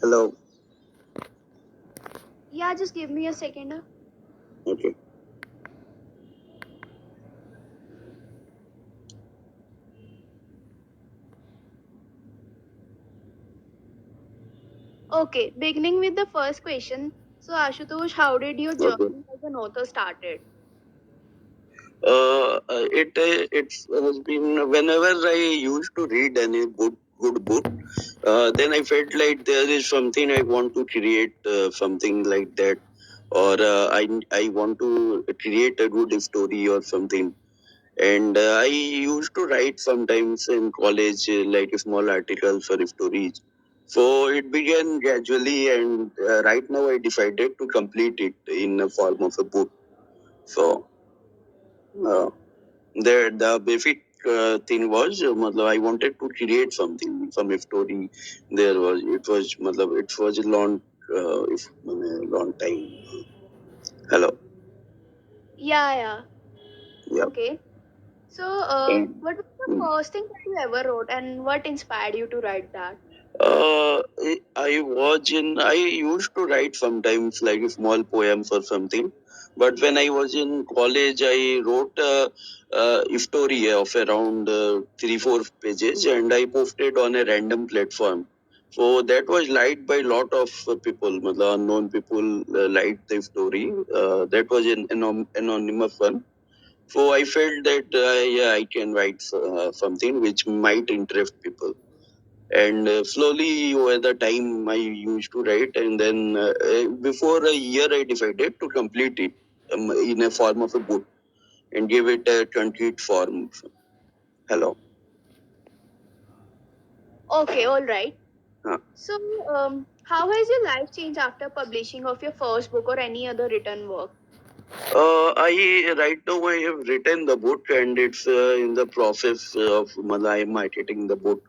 Hello. Yeah, just give me a second. Okay. Okay, beginning with the first question. So, Ashutosh, how did your Okay. journey as an author started? It has been whenever I used to read any good book, then I felt like there is something I want to create, something like that, or I want to create a good story or something. And I used to write sometimes in college, like small articles or stories. So it began gradually, and right now I decided to complete it in the form of a book. So. Uh, the basic thing was matlab, I wanted to create something, some story. It was a long long time. Hello. Yeah, yeah. Yeah. Okay. So, And, what was the mm, first thing that you ever wrote, and what inspired you to write that? I used to write sometimes like small poems or something. But when I was in college, I wrote a story of around 3-4 pages, and I posted on a random platform. So that was liked by a lot of people, matlab, unknown people liked the story. That was an anonymous one. So I felt that yeah, I can write something which might interest people. And slowly over the time I used to write, and then before a year I decided to complete it in a form of a book and give it a concrete form. Hello. Okay, all right. Uh, So, how has your life changed after publishing of your first book or any other written work? I right now I have written the book, and it's in the process of Malay marketing the book.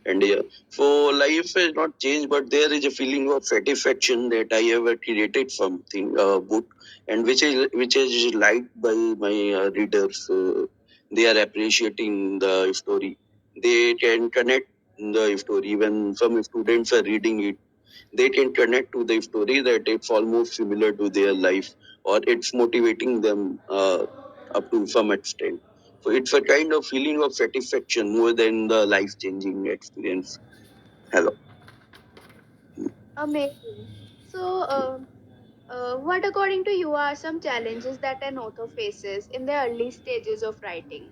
And yeah, so life has not changed, but there is a feeling of satisfaction that I have created something book, and which is liked by my readers. They are appreciating the story. They can connect the story. When some students are reading it, they can connect to the story that it's almost similar to their life, or it's motivating them up to some extent. So it's a kind of feeling of satisfaction more than the life changing experience. Hello. Amazing. So, what, according to you, are some challenges that an author faces in the early stages of writing?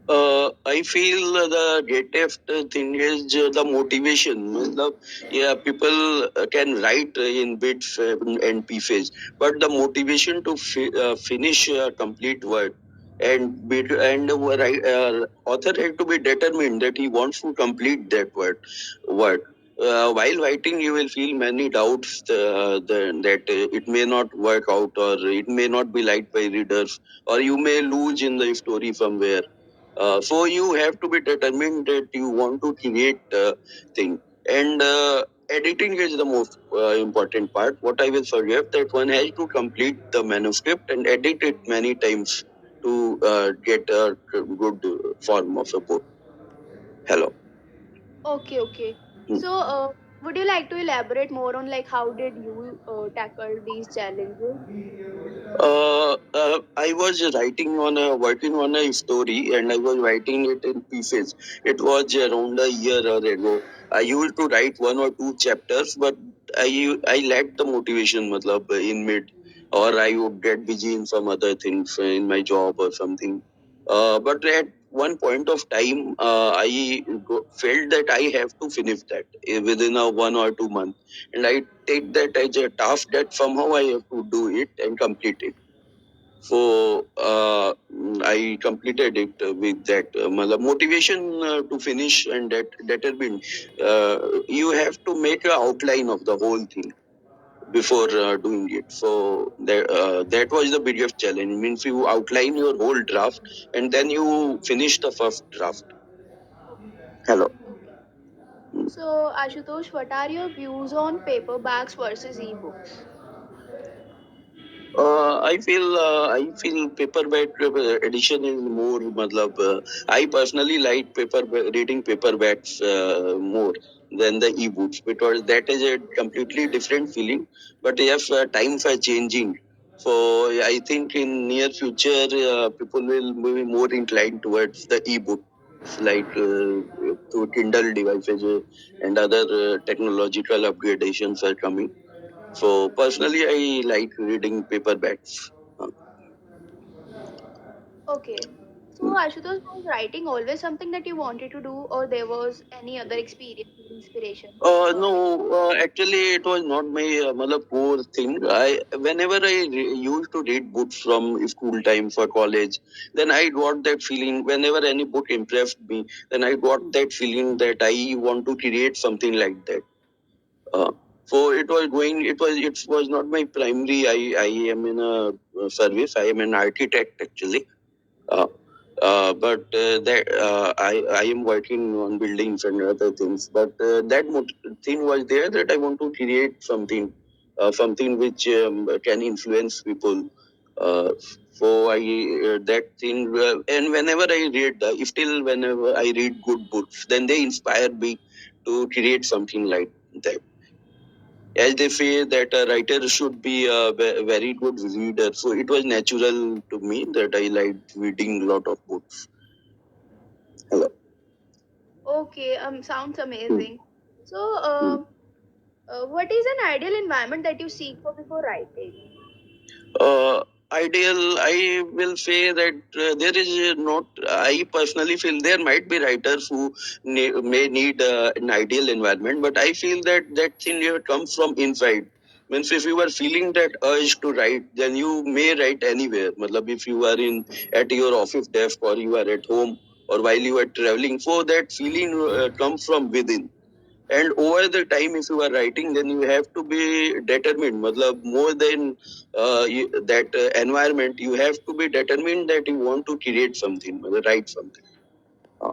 I feel the greatest thing is the motivation. Yeah, people can write in bits and pieces, but the motivation to finish a complete word and author has to be determined that he wants to complete that word. While writing, you will feel many doubts that it may not work out, or it may not be liked by readers, or you may lose in the story somewhere. So you have to be determined that you want to create thing, and editing is the most important part. What I will suggest that one has to complete the manuscript and edit it many times to get a good form of a book. Hello. Okay, okay. Hmm. So, would you like to elaborate more on like how did you tackle these challenges? I was working on a story, and I was writing it in pieces. It was around a year or ago. I used to write 1 or 2 chapters, but I lacked the motivation, matlab, in mid, or I would get busy in some other things in my job or something. But at one point of time, felt that I have to finish that within a 1 or 2 month, and I take that as a task that somehow I have to do it and complete it. So I completed it with that motivation to finish, and that determined. You have to make an outline of the whole thing before doing it. So that was the biggest challenge. Means you outline your whole draft, and then you finish the first draft. Hello. Okay. So, Ashutosh, what are your views on paperbacks versus ebooks? I feel paperback edition is more. Matlab, I personally like reading paperbacks more than the e-books because that is a completely different feeling. But if times are changing, so I think in near future people will be more inclined towards the e-book, like to Kindle devices and other technological upgradations are coming. So personally, I like reading paperbacks. Uh, Okay. So Ashutosh, was writing always something that you wanted to do, or there was any other experience or inspiration for it? no, actually, it was not my matlab, core thing. Whenever used to read books from school time for college, then I got that feeling. Whenever any book impressed me, then I got that feeling that I want to create something like that. Uh, so it was not my primary. I am in a service. I am an architect actually. Uh, but that I am working on buildings and other things. But that thing was there that I want to create something which can influence people. So I that thing, and whenever I read, if still whenever I read good books, then they inspire me to create something like that. As they say that a writer should be a very good reader, so it was natural to me that I liked reading a lot of books. Hello. Okay, sounds Hmm. amazing. So, Hmm. what is an ideal environment that you seek for before writing? Uh, Ideal, I will say that there is not. I personally feel there might be writers who may need an ideal environment, but I feel that that thing here comes from inside. Means if you are feeling that urge to write, then you may write anywhere. Matlab, if you are in at your office desk or you are at home or while you are traveling, so that feeling comes from within. And over the time if you are writing, then you have to be determined, matlab, more than that environment, you have to be determined that you want to create something, write something. Uh,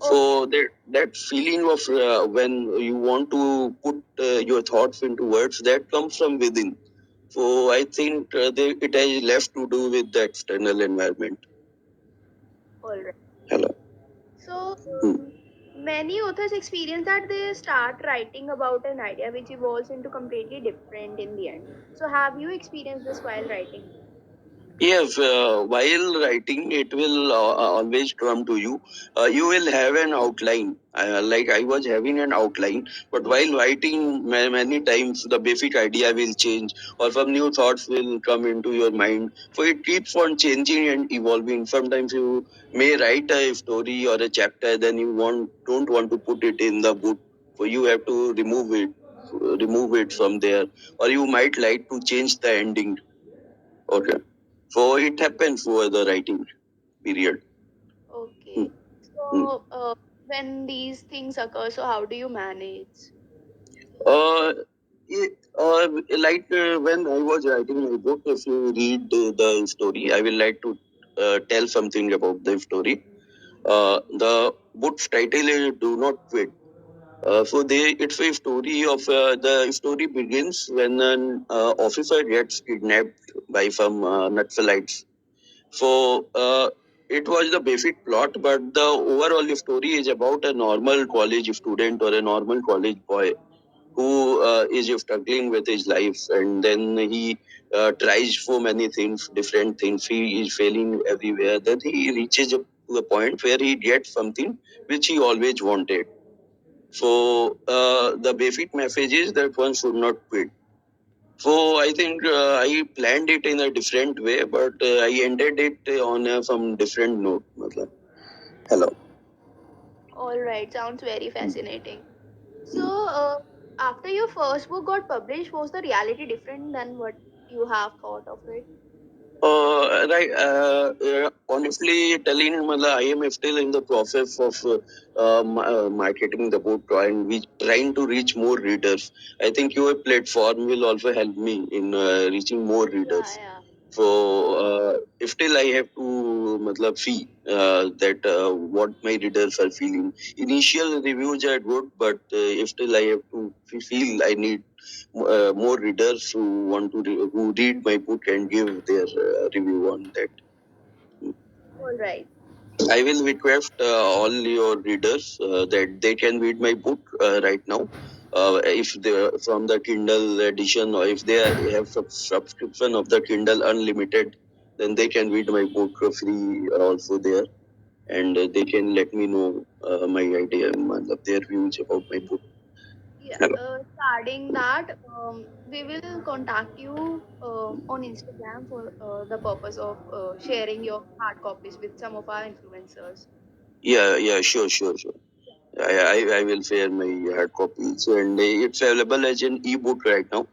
Okay, so that feeling of when you want to put your thoughts into words, that comes from within. So I think it has less to do with the external environment. all right. Hello. So, Hmm. many authors experience that they start writing about an idea which evolves into completely different in the end. So, have you experienced this while writing? Yes, while writing, it will always come to you. You will have an outline. Like I was having an outline, but while writing, many times the basic idea will change, or some new thoughts will come into your mind. So it keeps on changing and evolving. Sometimes you may write a story or a chapter, then you don't want to put it in the book, so you have to remove it from there, or you might like to change the ending. Okay. So it happens over the writing period. Hmm. Okay. Hmm. So, when these things occur, so how do you manage? Uh, when I was writing my book, if you read the story, I will like to tell something about the story. The book's title is "Do Not Quit." It's a story of the story begins when an officer gets kidnapped by some Naxalites. So it was the basic plot, but the overall story is about a normal college student or a normal college boy who is struggling with his life, and then he tries for many things, different things. He is failing everywhere. Then he reaches to a point where he gets something which he always wanted. So the basic message is that one should not quit. So I think I planned it in a different way, but I ended it on some different note. Matlab. Hello. All right, sounds very fascinating. So, after your first book got published, was the reality different than what you have thought of it? Right. Honestly, telling matlab, I am still in the process of marketing the book and we trying to reach more readers. I think your platform will also help me in reaching more Yeah, readers. yeah. So still I have to matlab, see that what my readers are feeling. Initial reviews are good, but still I have to feel I need more readers who want to who read my book and give their review on that. All right. I will request all your readers that they can read my book right now. If they from the Kindle edition, or if they have subscription of the Kindle Unlimited, then they can read my book free also there, and they can let me know my idea, their views about my book. Yeah. Hello. Starting that, we will contact you on Instagram for the purpose of sharing your hard copies with some of our influencers. Yeah, sure. I will share my hard copies, and it's available as an ebook right now.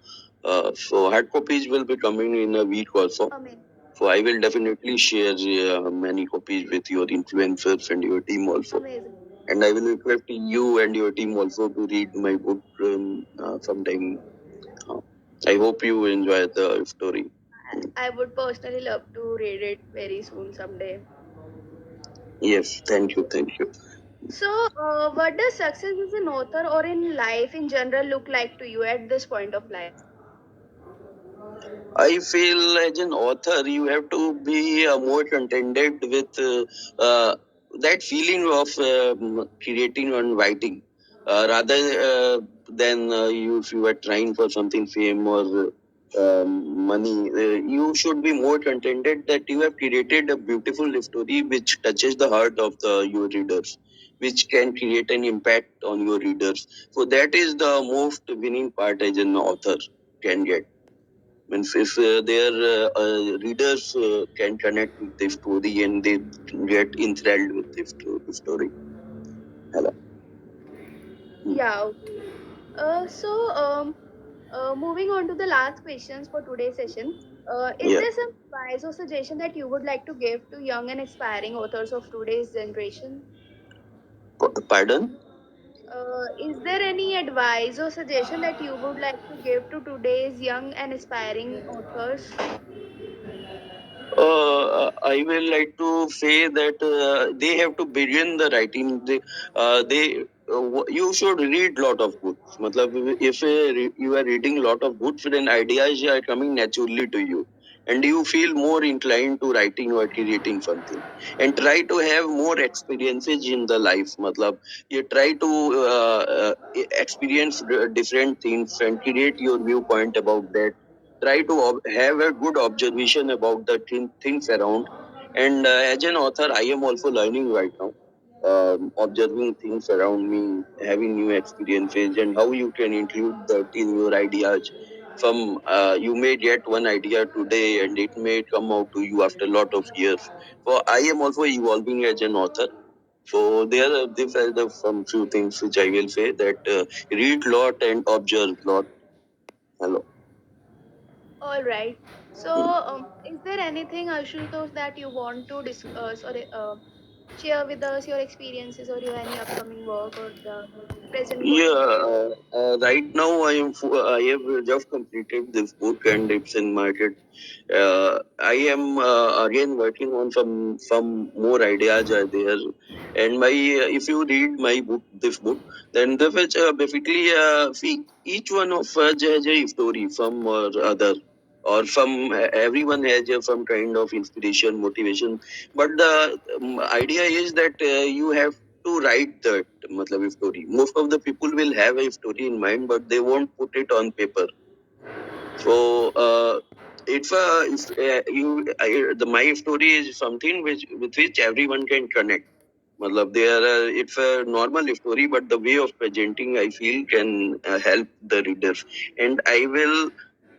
So hard copies will be coming in a week or so. Amazing. So I will definitely share many copies with your influencers and your team also. Amazing. And I will request you and your team also to read my book sometime. Uh, I hope you enjoy the story. I would personally love to read it very soon someday. Yes, thank you. So, what does success as an author or in life in general look like to you at this point of life? I feel as an author, you have to be more contented with that feeling of creating and writing, rather than if you are trying for something fame or money. You should be more contented that you have created a beautiful story which touches the heart of your readers, which can create an impact on your readers. So that is the most winning part as an author can get. Means if their readers can connect with the story and they get enthralled with the story. Hello. Yeah, okay. So, moving on to the last questions for today's session. Is Yeah. there some advice or suggestion that you would like to give to young and aspiring authors of today's generation? Pardon? Is there any advice or suggestion that you would like to give to today's young and aspiring authors? I will like to say that they have to begin the writing. You should read lot of books. Matlab, if you are reading lot of books, then ideas are coming naturally to you, and you feel more inclined to writing or creating something. And try to have more experiences in the life. Matlab, you try to experience different things and create your viewpoint about that. Try to have a good observation about the things around. And as an author, I am also learning right now, observing things around me, having new experiences, and how you can include that in your ideas. From you may get one idea today, and it may come out to you after a lot of years. So I am also evolving as an author. So there are these are the some few things which I will say that read lot and observe lot. Hello. All right. So, is there anything, Ashutosh, that you want to discuss or share with us your experiences or your any upcoming work or the present Yeah, going? right now I have just completed this book and it's in market. I am again working on some more ideas are there, and my if you read my book, this book, then the which basically see each one of us has a story, some or other, or some everyone has some kind of inspiration, motivation. But the idea is that you have to write that matlab story. Most of the people will have a story in mind, but they won't put it on paper. So my story is something which with which everyone can connect. Matlab it's a normal story, but the way of presenting I feel can help the readers. And I will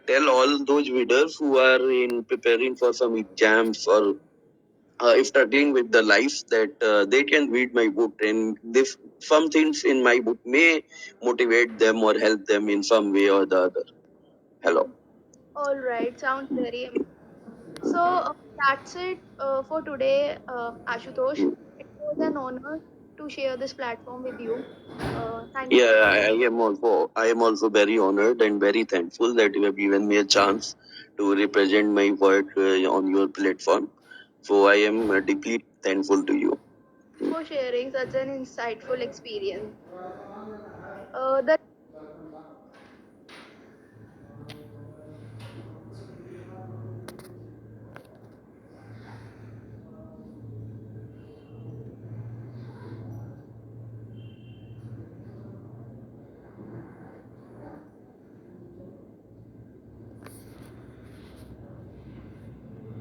tell all those readers who are in preparing for some exams or studying with the life that they can read my book, and this some things in my book may motivate them or help them in some way or the other. Hello. All right. Sounds very amazing. So, that's it for today, Ashutosh. It was an honor to share this platform with you. Thank you Yeah, so much. I am also very honored and very thankful that you have given me a chance to represent my work on your platform. So I am deeply thankful to you. For sharing such an insightful experience. The